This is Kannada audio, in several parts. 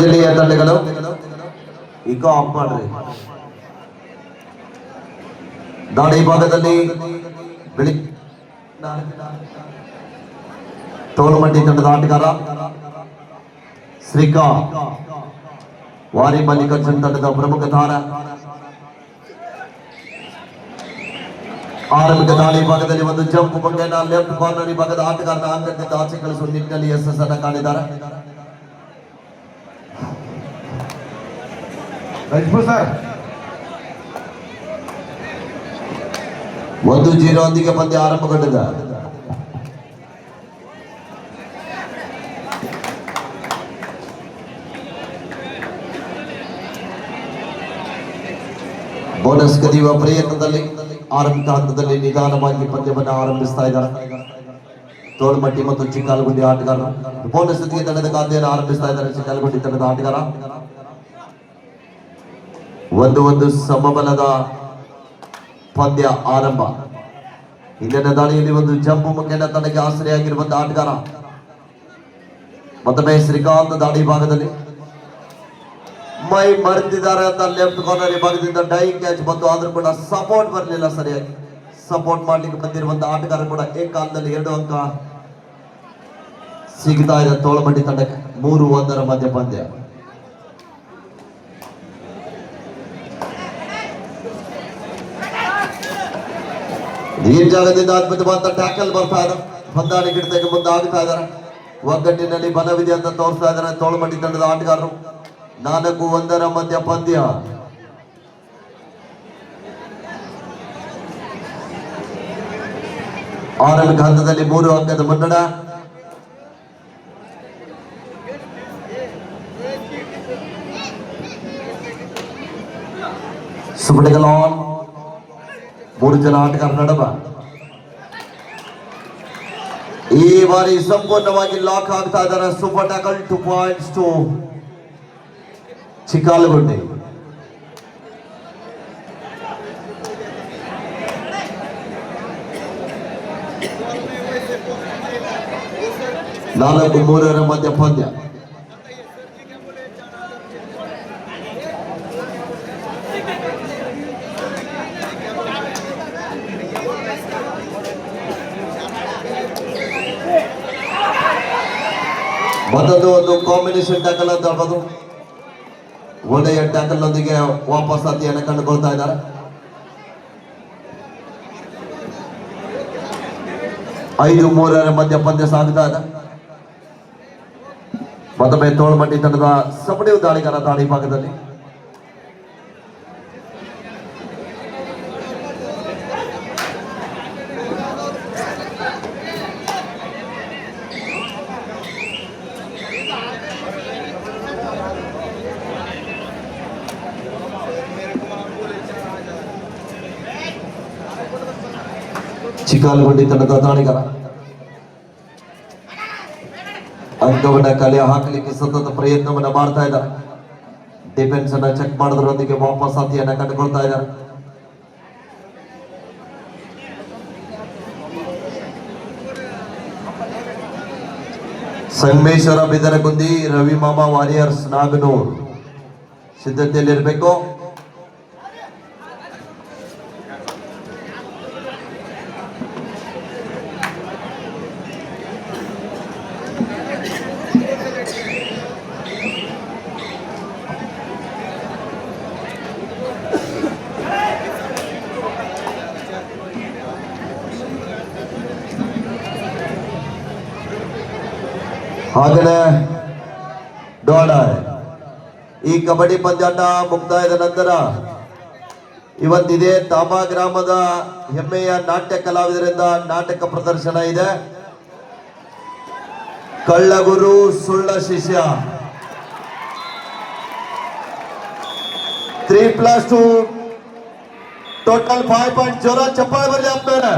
ಜಿಲ್ಲೆಯ ತಂಡಗಳು ಈಗ ಆಫ್ ಮಾಡ್ರಿ. ದಾಳಿ ಭಾಗದಲ್ಲಿ ತೋಳುಮಟ್ಟಿ ತಂಡದ ಆಟಗಾರ ಶ್ರೀಕಾಂತ್, ವಾರಿ ಮಲ್ಲಿಕಾರ್ಜುನ್ ತಂಡದ ಪ್ರಮುಖ ತಾರ. ಆರಂಭಿಕ ದಾಳಿ ಭಾಗದಲ್ಲಿ ಒಂದು ಜಂಪ್ ಬಂಡೆನ ಲೆಫ್ಟ್ ಕಾರ್ನರ್ ಭಾಗದ ಆಟಗಾರನ ಅಂಗದಿಂದ ಆಚೆ ಕಳಿಸುವ ನಿಟ್ಟಿನಲ್ಲಿ ಯಶಸ್ಸನ್ನು ಕಾಣಿದ್ದಾರೆ. ಸರ್ 1-0 ಪಂದ್ಯ ಆರಂಭಗೊಂಡಿದೆ. ಬೋನಸ್ ಕದಿಯುವ ಪ್ರಯತ್ನದಲ್ಲಿ ಆರಂಭಿಕ ಹಂತದಲ್ಲಿ ನಿಧಾನವಾಗಿ ಪಂದ್ಯವನ್ನು ಆರಂಭಿಸ್ತಾ ಇದ್ದಾರೆ ತೋಳುಮಟ್ಟಿ ಮತ್ತು ಚಿಕ್ಕಾಲಗುಂಡಿ ಆಟಗಾರರು. ಬೋನಸ್ ತಂಡದ ಖಾತೆಯನ್ನು ಆರಂಭಿಸ್ತಾ ಇದ್ದಾರೆ ಚಿಕ್ಕಾಲಗುಂಡಿ ತಂಡದ ಆಟಗಾರ. ಒಂದು ಸಮಬಲದ ಪಂದ್ಯ ಆರಂಭ. ಹಿಂದಿನ ದಾಳಿಯಲ್ಲಿ ಒಂದು ಜಂಪ್ ಮುಖೇನ ತನಗೆ ಆಶ್ರಯಾಗಿರುವಂತಹ ಆಟಗಾರ ಮತ್ತೊಮ್ಮೆ ಶ್ರೀಕಾಂತ್ ದಾಳಿ ಭಾಗದಲ್ಲಿ ಮೈ ಮರೆತಿದ್ದಾರೆ ಅಂತ ಲೆಫ್ಟ್ ಕಾರ್ನರ್ ಭಾಗದಿಂದ ಡೈಯಿಂಗ್ ಕ್ಯಾಚ್ ಬಂತು. ಆದ್ರೂ ಕೂಡ ಸಪೋರ್ಟ್ ಬರಲಿಲ್ಲ ಸರಿಯಾಗಿ. ಸಪೋರ್ಟ್ ಮಾಡ್ಲಿಕ್ಕೆ ಬಂದಿರುವಂತಹ ಆಟಗಾರ ಕೂಡ ಏಕಾಲದಲ್ಲಿ 2 ಅಂಕ ಸಿಗ್ತಾ ಇದೆ ತೋಳುಮಟ್ಟಿ ತಂಡಕ್ಕೆ. 3-1 ಮಧ್ಯ ಪಂದ್ಯ. ಈ ಜಾಗದಿಂದ ಅದ್ಭುತವಾದ ಟ್ಯಾಕಲ್ ಬರ್ತಾ ಇದೆ. ಹೊಂದಾಣಿಕೆ ಗಿಡತೆಗೆ ಮುಂದಾಗ್ತಾ ಇದ್ದಾರೆ. ಒಗ್ಗಟ್ಟಿನಲ್ಲಿ ಬಲವಿದೆ ಅಂತ ತೋರಿಸ್ತಾ ಇದ್ದಾರೆ ತೋಳುಮಟ್ಟಿ ತಂಡದ ಆಟಗಾರರು. 4-1 ಮಧ್ಯ ಪಂದ್ಯ. ಆರಂಭಿಕ ಹಂತದಲ್ಲಿ 3 ಅಂಕದ ಮುನ್ನಡ. ಸುಪಟಿಗಲ್ ಆನ್. 3 ಜನ ಆಟಗಾರ ನಡುವ ಈ ಬಾರಿ ಸಂಪೂರ್ಣವಾಗಿ ಲಾಕ್ ಆಗ್ತಾ ಇದ್ದಾರೆ. Super tackle 2 points to Chikkalagundi. ನಾಲ್ಕು 3 ಮಧ್ಯ ಪಂದ್ಯ. ಮತ್ತೊಂದು ಒಂದು ಕಾಂಬಿನೇಷನ್ ಟ್ಯಾಕಲ್ ಅಂತ ಹೇಳ್ಬೋದು. ಒಳ್ಳೆಯ ಟ್ಯಾಕಲ್ ನೊಂದಿಗೆ ವಾಪಸ್ ಅತಿಯನ್ನು ಕಂಡುಕೊಳ್ತಾ ಇದ್ದಾರೆ. 5-3 ಮಧ್ಯ ಪಂದ್ಯ ಸಾಗ್ತಾ ಇದೆ. ಮತ್ತೊಮ್ಮೆ ತೋಳುಮಟ್ಟಿ ತಂಡದ ಸಪಡಿಯು ದಾಳಿಗಾರ ದಾಳಿ ಭಾಗದಲ್ಲಿ. ಚಿಕ್ಕಾಲಗುಂಡಿ ತಂಡದ ದಾಳಿಗಾರ ಅಂಕವನ್ನ ಕಲೆ ಹಾಕಲಿಕ್ಕೆ ಸತತ ಪ್ರಯತ್ನವನ್ನ ಮಾಡ್ತಾ ಇದ್ದಾರೆ. ಡಿಫೆನ್ಸ್ ಅನ್ನ ಚೆಕ್ ಮಾಡೋದ್ರೊಂದಿಗೆ ವಾಪಸ್ ಸಾಥಿಯನ್ನ ಕಂಡುಕೊಳ್ತಾ ಇದ್ದಾರೆ. ಸಂಗಮೇಶ್ವರ ಬಿದರಗುಂದಿ, ರವಿ ಮಾಮಾ ವಾರಿಯರ್ಸ್ ನಾಗನೂರ್ ಸಿದ್ಧತೆಯಲ್ಲಿರಬೇಕು. ಹಾಗೆಯೇ ಈ ಕಬಡ್ಡಿ ಪಂದ್ಯಾಟ ಮುಕ್ತಾಯದ ನಂತರ ಇವತ್ತಿದೆ ತಾಮಾ ಗ್ರಾಮದ ಹೆಮ್ಮೆಯ ನಾಟ್ಯ ಕಲಾವಿದರಿಂದ ನಾಟಕ ಪ್ರದರ್ಶನ ಇದೆ. ಕಳ್ಳಗುರು ಸುಳ್ಳ ಶಿಷ್ಯ 3+2 ಟೋಟಲ್ 5 ಪಾಯಿಂಟ್. ಜೋರ ಚಪ್ಪಾಳೆ ಬರಲಿ ಆದ್ಮೇಲೆ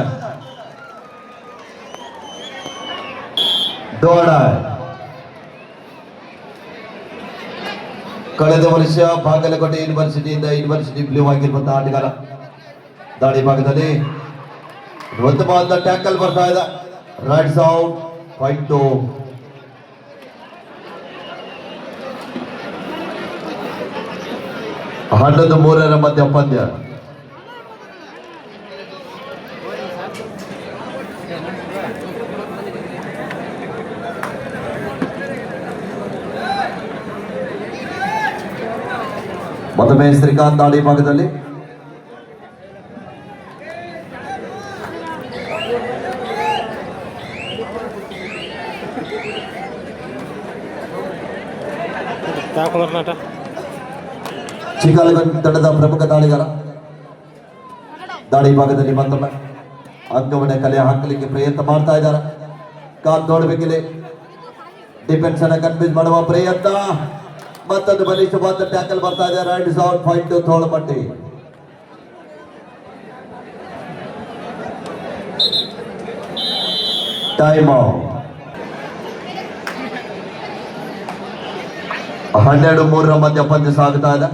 ಕಳೆದ ವರ್ಷ ಬಾಗಲಕೋಟೆ ಯೂನಿವರ್ಸಿಟಿಯಿಂದ ಯೂನಿವರ್ಸಿಟಿ ಬ್ಲೂ ಆಗಿರುವಂತಹ ಆಟಗಾರ ದಾಳಿ ಭಾಗದಲ್ಲಿ ಅದ್ಭುತವಾದ ಟ್ಯಾಕಲ್ ಬರ್ತಾ ಇದೆ. ರೈಟ್ಸ್ ಔಟ್, ಪಾಯಿಂಟ್ ಟು 11-3 ಮಧ್ಯ ಪಂದ್ಯ. ಮತ್ತೊಮ್ಮೆ ಶ್ರೀಕಾಂತ್ ದಾಳಿ ಭಾಗದಲ್ಲಿ ಚಿಕಾಲಗಂಜ್ ತಂಡದ ಪ್ರಮುಖ ದಾಳಿಗಾರ ದಾಳಿ ಭಾಗದಲ್ಲಿ ಮತ್ತೊಮ್ಮೆ ಅಂಗವನ್ನ ಕಲೆ ಹಾಕಲಿಕ್ಕೆ ಪ್ರಯತ್ನ ಮಾಡ್ತಾ ಇದ್ದಾರೆ. ಕಾದ್ ನೋಡ್ಬೇಕಿಲ್ಲಿ ಡಿಫೆನ್ಸ್ ಅನ್ನ ಕನ್ಫ್ಯೂಸ್ ಮಾಡುವ ಪ್ರಯತ್ನ. ಮತ್ತೊಂದು ಬಲಿಷ್ಠವಾದ ಟ್ಯಾಕಲ್ ಬರ್ತಾ ಇದೆ. Right out point Tolamatti. Time out. 12-3 ಮಧ್ಯ ಪಂದ್ಯ ಸಾಗುತ್ತಾ ಇದೆ.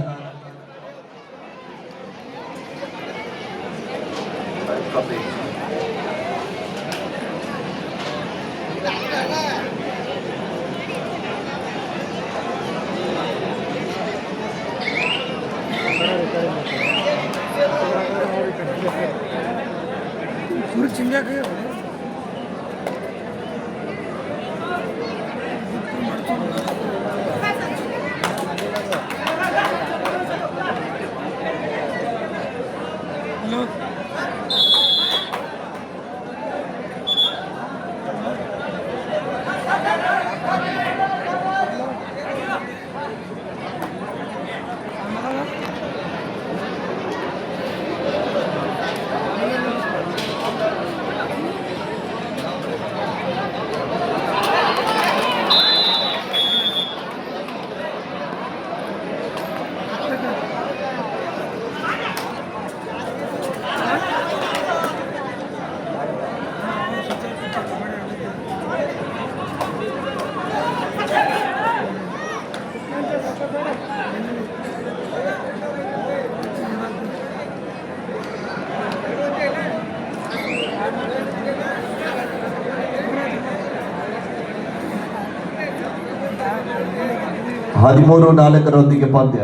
ಹದಿಮೂರು 4 ಪಂದ್ಯ.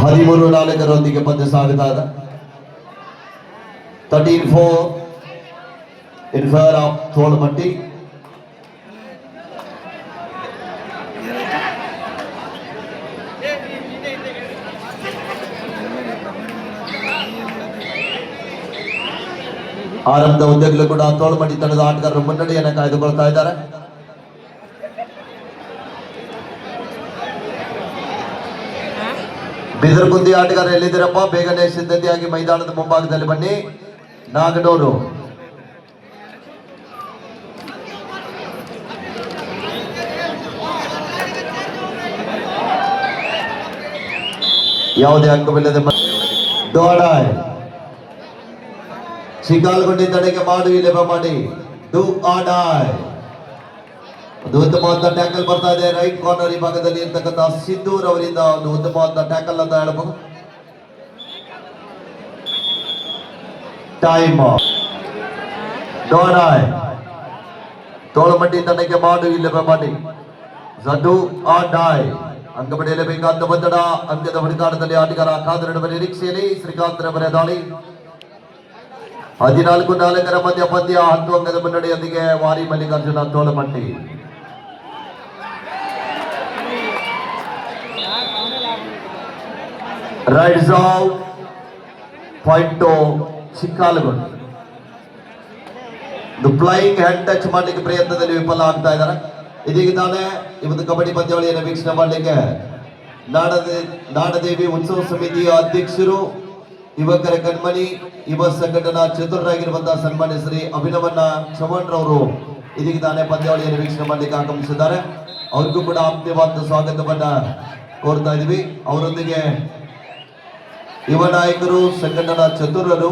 ಹದಿಮೂರು 4 ಪಂದ್ಯ ಸಾಗುತ್ತಾ ಇದೆ. 13-4 in favor of ತೋಳಮಟ್ಟಿ. ಆರಂಭದ ಉದ್ಯೋಗಗಳು ಕೂಡ ತೋಳಮಟ್ಟಿ ತಂಡದ ಆಟಗಾರರು ಮುನ್ನಡೆಯನ್ನು ಕಾಯ್ದುಕೊಳ್ತಾ ಇದ್ದಾರೆ. ಬಿದರಗುಂದಿ ಆಟಗಾರ ಎಲ್ಲಿದ್ದೀರಪ್ಪ? ಬೇಗನೆ ಸಿದ್ಧತೆಯಾಗಿ ಮೈದಾನದ ಮುಂಭಾಗದಲ್ಲಿ ಬನ್ನಿ. ನಾಗನೂರು ಯಾವುದೇ ಅಂಕವಿಲ್ಲದೆ ದೋಡಾಯ್ ಶಿಕಾಲ್ಗೊಂಡಿ ತಡೆಗೆ ಮಾಡು ಇಲೆಬ ಮಾಡಿ ಡು ಆಡಾಯ್. ಒಂದು ಉತ್ತಮವಾದ ಟ್ಯಾಕಲ್ ಬರ್ತಾ ಇದೆ ರೈಟ್ ಕಾರ್ನರ್ ಈ ಭಾಗದಲ್ಲಿ ಇರ್ತಕ್ಕಂಥ ಸಿದ್ದೂರ್ ಅವರಿಂದ ಒಂದು ಉತ್ತಮವಾದ ಟ್ಯಾಕಲ್ ಅಂತ ಹೇಳಬಹುದು. ಟೈಮ್ ಡೋಡಾಯ್ ತೋಳಮಟ್ಟಿ ತಂಡಕ್ಕೆ ಮಾಡು ಇಲೆಬ ಮಾಡಿ ಡು ಆಡಾಯ್. ಅಂಕ ಪಡೆಯಲೇಬೇಕಾದ ಒತ್ತಡ. ಅಂಕದ ಹುಡುಕಾಟದಲ್ಲಿ ಆಟಗಾರ ಕಾದರಡುವ ನಿರೀಕ್ಷೆಯಲ್ಲಿ ಶ್ರೀಕಾಂತ್ ರವರ ದಾಳಿ. 14-4 ಮಧ್ಯ ಪಂದ್ಯ. 10 ಅಂಕದ ಮುನ್ನಡೆಯೊಂದಿಗೆ ವಾರಿ Mallikarjuna Tolamatti. Raids out point ಚಿಕ್ಕಾಲಗೊಂಡು. ಫ್ಲೈಯಿಂಗ್ ಹ್ಯಾಂಡ್ ಟಚ್ ಮಾಡಲಿಕ್ಕೆ ಪ್ರಯತ್ನದಲ್ಲಿ ವಿಫಲ ಆಗ್ತಾ ಇದ್ದಾರೆ. ಇದೀಗ ತಾನೇ ಈ ಒಂದು ಕಬಡ್ಡಿ ಪಂದ್ಯಾವಳಿಯನ್ನು ವೀಕ್ಷಣೆ ಮಾಡಲಿಕ್ಕೆ ನಾಡದೇವಿ ಉತ್ಸವ ಸಮಿತಿಯ ಅಧ್ಯಕ್ಷರು, ಯುವಕರ ಕಣ್ಮಣಿ, ಯುವ ಸಂಘಟನಾ ಚತುರರಾಗಿರುವಂತಹ ಸನ್ಮಾನ್ಯ ಶ್ರೀ ಅಭಿನವನ್ನ ಚವ್ಹಾಣ್ ರವರು ಇದೀಗ ತಾನೇ ಪಂದ್ಯಾವಳಿಯನ್ನು ವೀಕ್ಷಣೆ ಮಾಡಲಿಕ್ಕೆ ಆಗಮಿಸಿದ್ದಾರೆ. ಅವ್ರಿಗೂ ಕೂಡ ಆತ್ಮೀಯವಾದ ಸ್ವಾಗತವನ್ನ ಕೋರ್ತಾ ಇದೀವಿ. ಅವರೊಂದಿಗೆ ಯುವ ನಾಯಕರು, ಸಂಘಟನಾ ಚತುರರು.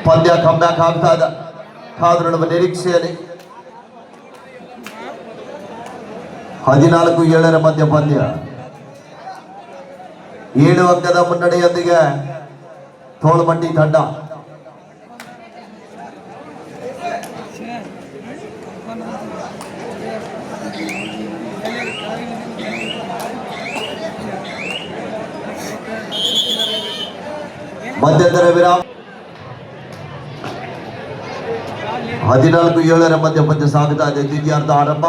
ಪಂದ್ಯ ಕಮ್ಬ್ಯಾಕ್ ಆಗ್ತಾ ಇದೆ. ಕಾದು ನೋಡುವ ನಿರೀಕ್ಷೆಯಲ್ಲಿ 14-7 ಮಧ್ಯ ಪಂದ್ಯ. 7 ಅಂಕದ ಮುನ್ನಡೆಯೊಂದಿಗೆ ತೋಳ್ಮಟ್ಟಿ ತಂಡ. ಮಧ್ಯಂತರ ವಿರಾಮ. 14-7 ಮಧ್ಯ ಪಂದ್ಯ ಸಾಗುತ್ತಾ ಇದೆ. ದ್ವಿತೀಯಾರ್ಧ ಆರಂಭ.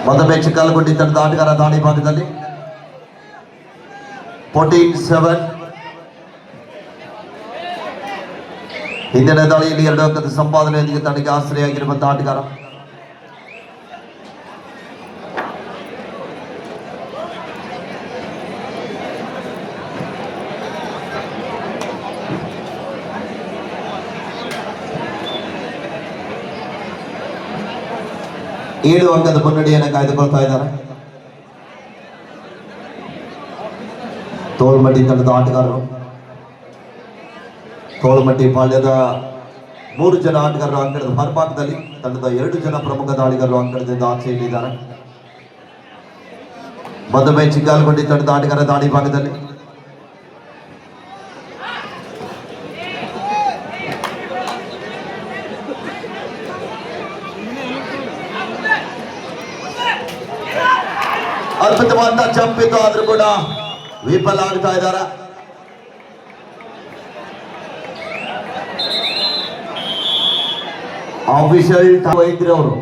ಮತ್ತೊಮ್ಮೆ ಚಿಕ್ಕಲಗುಂಡಿ ತಂಡದ ಆಟಗಾರ ದಾಳಿ ಭಾಗದಲ್ಲಿ 14-7. ಹಿಂದಿನ ದಾಳಿಯಲ್ಲಿ 2 ಅಂಕದ ಸಂಪಾದನೆಯೊಂದಿಗೆ ತನಗೆ ಆಶ್ರಯಾಗಿರುವಂತಹ ಆಟಗಾರ. ಏಳು ಅಂಕದ ಮುನ್ನಡೆಯನ್ನು ಕಾಯ್ದುಕೊಳ್ತಾ ಇದ್ದಾರೆ ತೋಳ್ಮಟ್ಟಿ ತಂಡದ ಆಟಗಾರರು. ತೋಳ್ಮಟ್ಟಿ ಪಾಳ್ಯದ 3 ಜನ ಆಟಗಾರರು ಅಂಕಣದ ಹೊರಭಾಗದಲ್ಲಿ, ತಂಡದ 2 ಜನ ಪ್ರಮುಖ ದಾಳಿಗಾರರು ಅಂಕಣದಿಂದ ಆಚೆಯಲ್ಲಿದ್ದಾರೆ. ಮತ್ತೊಮ್ಮೆ ಚಿಕ್ಕಲಗುಂಡಿ ತಂಡದ ಆಟಗಾರ ದಾಳಿ ಭಾಗದಲ್ಲಿ. ಅದ್ಭುತವಾದ ಜಂಪ್ ಇತ್ತು, ಆದ್ರೂ ಕೂಡ ವಿಫಲ ಆಗ್ತಾ ಇದ್ದಾರೆ. ಆಫೀಷಿಯಲ್ ವೈದ್ಯರು ಅವರು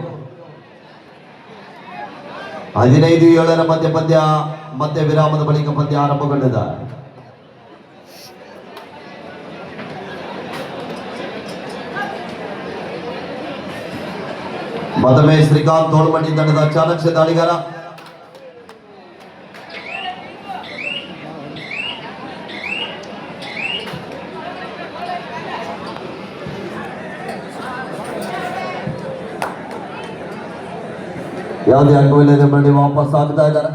15-7 ಮಧ್ಯ ಪಂದ್ಯ ಮತ್ತೆ ವಿರಾಮದ ಬಳಿಕ ಪಂದ್ಯ ಆರಂಭಗೊಂಡಿದೆ. ಮತ್ತೊಮ್ಮೆ ಶ್ರೀಕಾಂತ್ ತೋಳ್ಮಟ್ಟಿ ತಂಡದ ಚಾಣಕ್ಯ ದಾಳಿಗಾರ. ಯಾವುದೇ ಅಂಗವಿಲ್ಲದೆ ಮಾಡಿ ವಾಪಸ್ ಆಗ್ತಾ ಇದ್ದಾರೆ.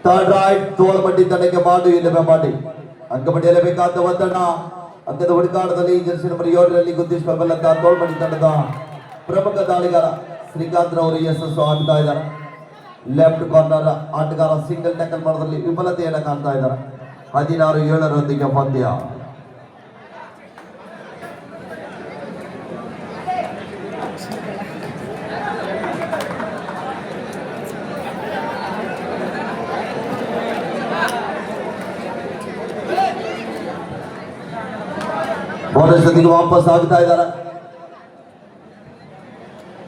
ಥರ್ಡ್ ರೈಟ್ ತೋಳ್ಮಟ್ಟಿ ತಂಡಕ್ಕೆ ಮಾಡು ಇಲ್ಲವೇ ಮಾಡಿ ಅಂಕ ಪಡೆಯಲೇಬೇಕಾದ ಒತ್ತಡ. ಅಂಕದ ಹುಡುಕಾಟದಲ್ಲಿ ಜರ್ಸಿ ನಂಬರ್ 7ರಲ್ಲಿ ಗುರುತಿಸಿಕೊಳ್ಳಬಲ್ಲಂತಹ ತೋಳ್ಮಟ್ಟಿ ತಂಡದ ಪ್ರಮುಖ ದಾಳಿಗಾರ ಶ್ರೀಕಾಂತ್ ರವರು ಯಶಸ್ಸು ಆಗ್ತಾ ಇದ್ದಾರೆ. ಲೆಫ್ಟ್ ಕಾರ್ನರ್ ಆಟಗಾರ ಸಿಂಗಲ್ ಟ್ಯಾಕಲ್ ಮಾಡೋದ್ರಲ್ಲಿ ವಿಫಲತೆಯನ್ನು ಕಾಣ್ತಾ ಇದ್ದಾರೆ. 16-7 ಪಂದ್ಯ. ಬೋನಸ್ ಜೊತೆಗೆ ವಾಪಸ್ ಆಗ್ತಾ ಇದ್ದಾರೆ.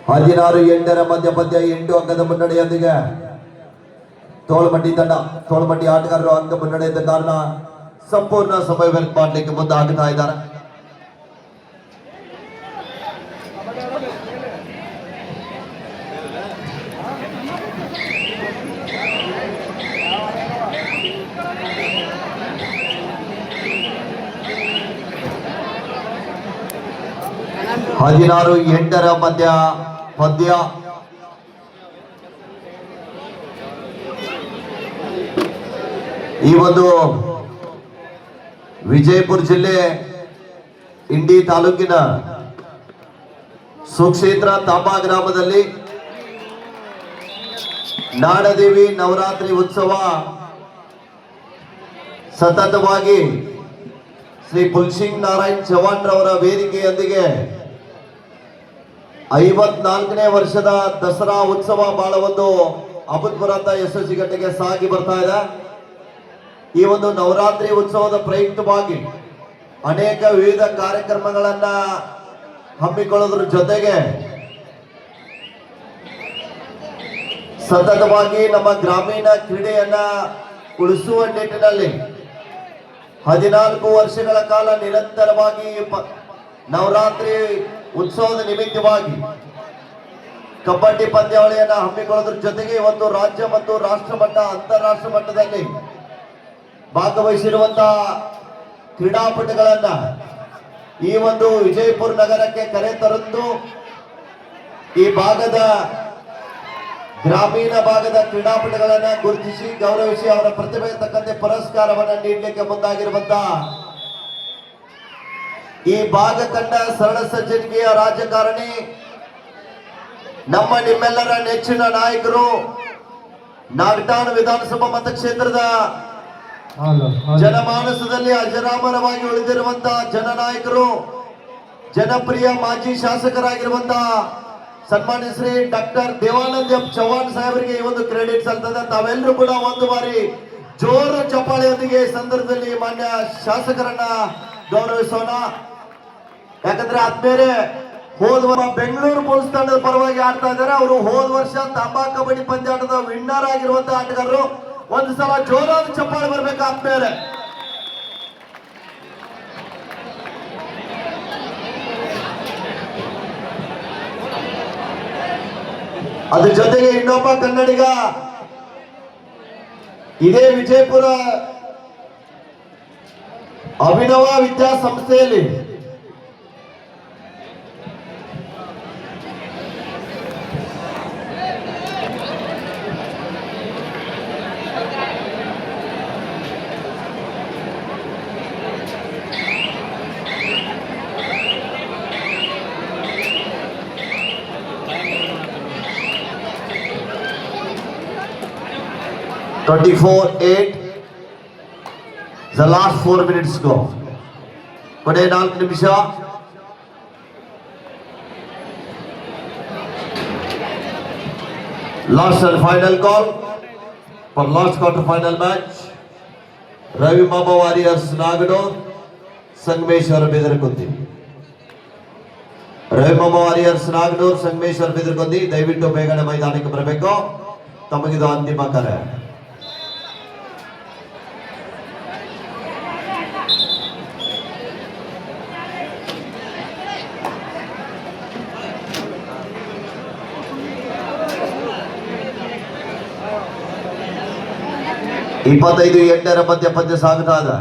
16-8 ಮಧ್ಯ ಪಂದ್ಯ. 8 ಅಂಕದ ಮುನ್ನಡೆಯೊಂದಿಗೆ ತೋಳ್ಮಟ್ಟಿ ತಂಡ. ತೋಳ್ಮಟ್ಟಿ ಆಟಗಾರರು ಅಂಕ ಮುನ್ನಡೆಯಿಂದ ಕಾರಣ ಸಂಪೂರ್ಣ ಸಮಯ ವ್ಯರ್ಥ ಮಾಡಲಿಕ್ಕೆ ಮುಂದೆ ಆಗ್ತಾ ಇದ್ದಾರೆ. ಹದಿನಾರು 8 ಮಧ್ಯ ಪಂದ್ಯ. ಈ ಒಂದು ವಿಜಯಪುರ ಜಿಲ್ಲೆ ಇಂಡಿ ತಾಲೂಕಿನ ಸುಕ್ಷೇತ್ರ ತಾಂಬಾ ಗ್ರಾಮದಲ್ಲಿ ನಾಡದೇವಿ ನವರಾತ್ರಿ ಉತ್ಸವ ಸತತವಾಗಿ ಶ್ರೀ ಪುಲ್ಸಿಂಗ್ ನಾರಾಯಣ್ ಚೌಹಾಣ್ ರವರ ವೇದಿಕೆಯೊಂದಿಗೆ 54ನೇ ವರ್ಷದ ದಸರಾ ಉತ್ಸವ ಬಹಳ ಒಂದು ಅಭೂತಪೂರ್ವ ಯಶಸ್ವಿಗಟ್ಟಿಗೆ ಸಾಗಿ ಬರ್ತಾ ಇದೆ. ಈ ಒಂದು ನವರಾತ್ರಿ ಉತ್ಸವದ ಪ್ರಯುಕ್ತವಾಗಿ ಅನೇಕ ವಿವಿಧ ಕಾರ್ಯಕ್ರಮಗಳನ್ನ ಹಮ್ಮಿಕೊಳ್ಳೋದ್ರ ಜೊತೆಗೆ ಸತತವಾಗಿ ನಮ್ಮ ಗ್ರಾಮೀಣ ಕ್ರೀಡೆಯನ್ನ ಉಳಿಸುವ ನಿಟ್ಟಿನಲ್ಲಿ 14 ವರ್ಷಗಳ ಕಾಲ ನಿರಂತರವಾಗಿ ನವರಾತ್ರಿ ಉತ್ಸವದ ನಿಮಿತ್ತವಾಗಿ ಕಬಡ್ಡಿ ಪಂದ್ಯಾವಳಿಯನ್ನ ಹಮ್ಮಿಕೊಳ್ಳೋದ್ರ ಜೊತೆಗೆ ಇವತ್ತು ರಾಜ್ಯ ಮತ್ತು ರಾಷ್ಟ್ರ ಮಟ್ಟ ಅಂತಾರಾಷ್ಟ್ರ ಮಟ್ಟದಲ್ಲಿ ಭಾಗವಹಿಸಿರುವಂತಹ ಕ್ರೀಡಾಪಟುಗಳನ್ನ ಈ ಒಂದು ವಿಜಯಪುರ ನಗರಕ್ಕೆ ಕರೆ ತರುವುದು, ಈ ಭಾಗದ ಗ್ರಾಮೀಣ ಭಾಗದ ಕ್ರೀಡಾಪಟುಗಳನ್ನ ಗುರುತಿಸಿ ಗೌರವಿಸಿ ಅವರ ಪ್ರತಿಭೆಗೆ ತಕ್ಕಂತೆ ಪುರಸ್ಕಾರವನ್ನ ನೀಡಲಿಕ್ಕೆ ಮುಂದಾಗಿರುವಂತಹ ಈ ಭಾಗ ಕಂಡ ಸರಳ ಸಜ್ಜನಿಕೆಯ ರಾಜಕಾರಣಿ, ನಮ್ಮ ನಿಮ್ಮೆಲ್ಲರ ನೆಚ್ಚಿನ ನಾಯಕರು, ನಾಗಠಾಣ ವಿಧಾನಸಭಾ ಮತಕ್ಷೇತ್ರದ ಜನಮಾನಸದಲ್ಲಿ ಅಜರಾಮರವಾಗಿ ಉಳಿದಿರುವಂತಹ ಜನನಾಯಕರು, ಜನಪ್ರಿಯ ಮಾಜಿ ಶಾಸಕರಾಗಿರುವಂತಹ ಸನ್ಮಾನ್ಯ ಶ್ರೀ ಡಾಕ್ಟರ್ ದೇವಾನಂದ್ ಎಂ ಚೌಹಾಣ್ ಸಾಹೇಬರಿಗೆ ಈ ಒಂದು ಕ್ರೆಡಿಟ್ ಸಲ್ತದೆ. ತಾವೆಲ್ಲರೂ ಕೂಡ ಒಂದು ಬಾರಿ ಜೋರು ಚಪ್ಪಾಳೆಯೊಂದಿಗೆ ಈ ಸಂದರ್ಭದಲ್ಲಿ ಮಾನ್ಯ ಶಾಸಕರನ್ನ ಗೌರವಿಸೋಣ. ಯಾಕಂದ್ರೆ ಆದ್ಮೇಲೆ ಹೋದ ಬೆಂಗಳೂರು ಬುಲ್ಸ್ ತಂಡದ ಪರವಾಗಿ ಆಡ್ತಾ ಇದ್ದಾರೆ. ಅವರು ಹೋದ ವರ್ಷ ತಾಂಬಾ ಕಬಡ್ಡಿ ಪಂದ್ಯಾಟದ ವಿನ್ನರ್ ಆಗಿರುವಂತಹ ಆಟಗಾರರು. ಒಂದು ಸಲ ಜೋರಾದ ಚಪ್ಪಾಳೆ ಬರ್ಬೇಕು ಆದ್ಮೇಲೆ. ಅದ್ರ ಜೊತೆಗೆ ಇನ್ನೊಬ್ಬ ಕನ್ನಡಿಗ, ಇದೇ Vijayapura Abhinava ವಿದ್ಯಾಸಂಸ್ಥೆಯಲ್ಲಿ the last 4 minutes go. ಕೊನೆ 4 ನಿಮಿಷ. Last and final call for last quarter final match. Ravi ಮಾಮ ವಾರಿಯರ್ಸ್ ನಾಗನೂರ್, ಸಂಗಮೇಶ್ವರ ಬೆದರಕೊಂದಿ. ರವಿ ಮಾಮ ವಾರಿಯರ್ಸ್ ನಾಗನೂರ್, ಸಂಗಮೇಶ್ವರ ಬೆದರಕೊಂದಿ, ದಯವಿಟ್ಟು ಬೇಗನೆ ಮೈದಾನಕ್ಕೆ ಬರಬೇಕು. ತಮಗಿದು ಅಂತಿಮ ಕರೆ. ಇಪ್ಪತ್ತೈದು 8ರ ಮಧ್ಯ ಪಂದ್ಯ ಸಾಗುತ್ತಾ ಇದೆ.